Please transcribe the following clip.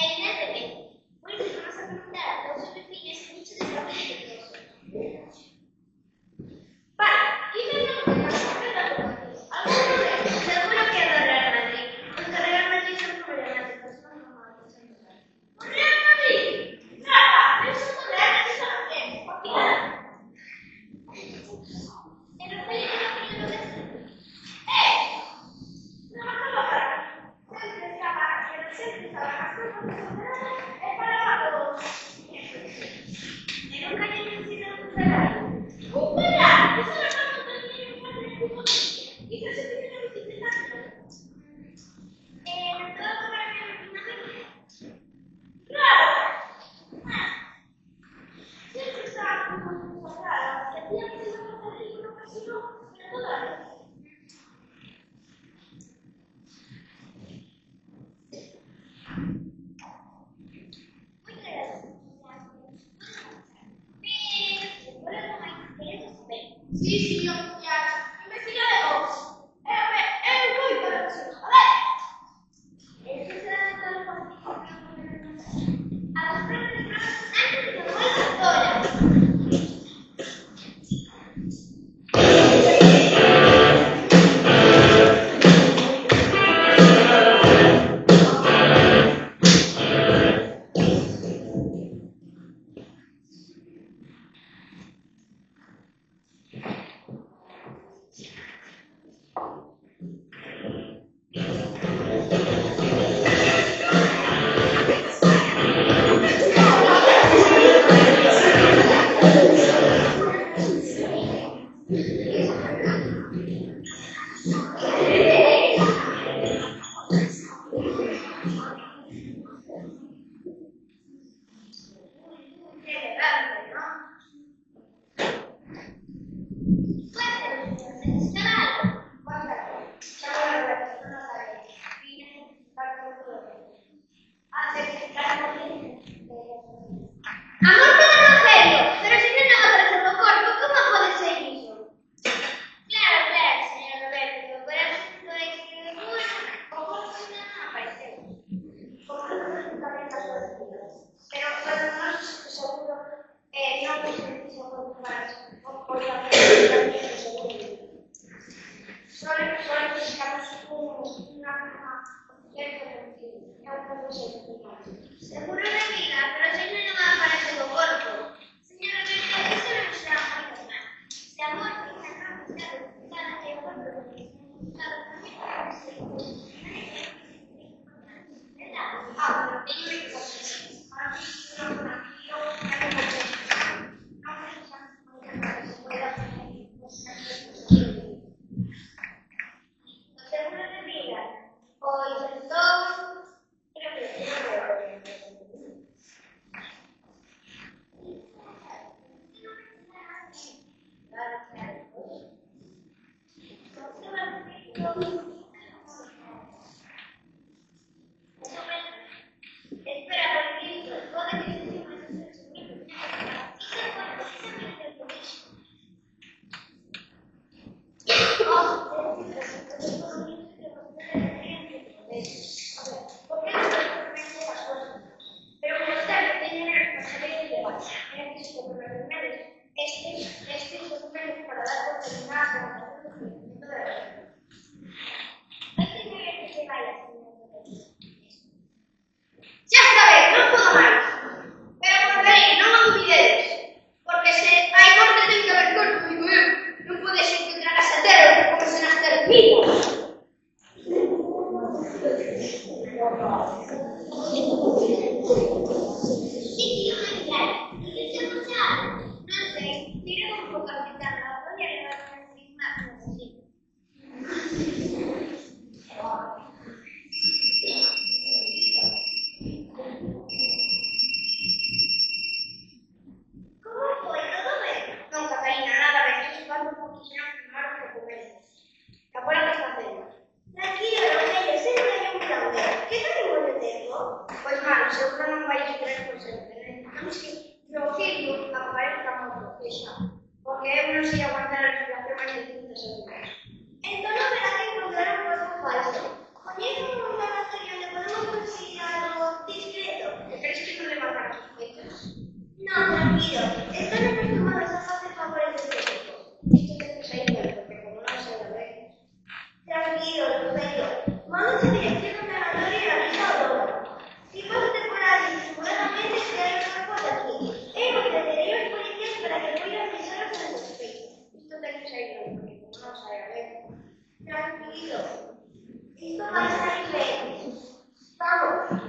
Evidentemente, voi non a preguntare a suoi figli se dice di sapere che vale, io sono una cosa allora, seguro che è Real Madrid. Questo Real Madrid è un Real Madrid, un Real Madrid. Brava, io sono Real Madrid, sono che capitano. E non fai niente di non lo fa. Sempre stava nascosto e parlavamo. E non capisco se si deve superare. Superare! Questo è una cosa che mi fa più difficile. Mi piace più che non si prenda. E non devo trovare una cosa. Bravo! Sempre stava un po' brava. Se ti apri una cosa lì, una persona, per dove? Sì, sì, io mi piace. Mi figlio le cose. E vabbè, è un po' imparazione. Vabbè. E se se la metto un po' di copia. Allora, sempre che non vuoi la storia. Seguro de vida, pero si no va a aparecer con corpo. Señora, eso no se llama personal. Se amor, que se acaba de buscar que seguro de vida, o el doctor, creo que meglio. Ma non si dice che non è una teoria risolta. Si può decorare sicuramente se hai una cosa qui. E non crederei un po' di tempo para que voy a empezar a hacer esto. Esto te lo traigo, porque como no sabes. Tranquilo. Esto va a salir bien. Vamos.